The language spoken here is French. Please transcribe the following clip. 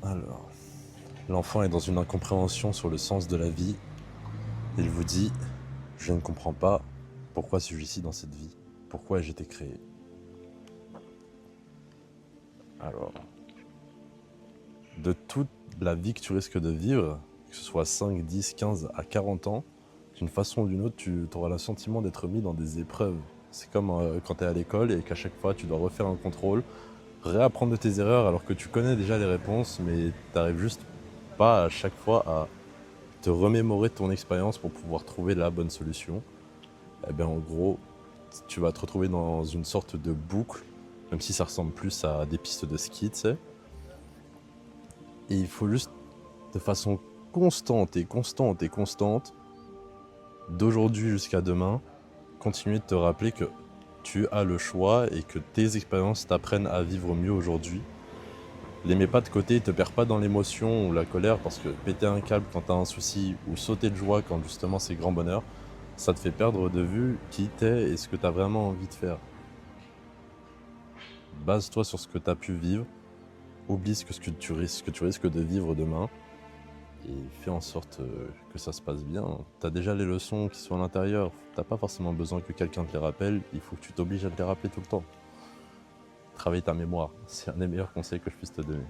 Alors, l'enfant est dans une incompréhension sur le sens de la vie. Il vous dit « Je ne comprends pas pourquoi suis-je ici dans cette vie, pourquoi ai-je été créé ?» Alors, de toute la vie que tu risques de vivre, que ce soit 5, 10, 15 à 40 ans, d'une façon ou d'une autre, tu auras le sentiment d'être mis dans des épreuves. C'est comme quand tu es à l'école et qu'à chaque fois, tu dois refaire un contrôle, réapprendre de tes erreurs alors que tu connais déjà les réponses, mais tu n'arrives juste pas à chaque fois à te remémorer ton expérience pour pouvoir trouver la bonne solution. Et bien en gros, tu vas te retrouver dans une sorte de boucle, même si ça ressemble plus à des pistes de ski, tu sais. Et il faut juste, de façon constante et constante et constante, d'aujourd'hui jusqu'à demain, continuer de te rappeler que tu as le choix et que tes expériences t'apprennent à vivre mieux aujourd'hui. Les mets pas de côté, te perds pas dans l'émotion ou la colère, parce que péter un câble quand t'as un souci ou sauter de joie quand justement c'est grand bonheur, ça te fait perdre de vue qui t'es et ce que t'as vraiment envie de faire. Base-toi sur ce que t'as pu vivre, oublie ce que tu risques de vivre demain et fais en sorte que ça se passe bien. T'as déjà les leçons qui sont à l'intérieur, t'as pas forcément besoin que quelqu'un te les rappelle, il faut que tu t'obliges à te les rappeler tout le temps. Travaille ta mémoire, c'est un des meilleurs conseils que je puisse te donner.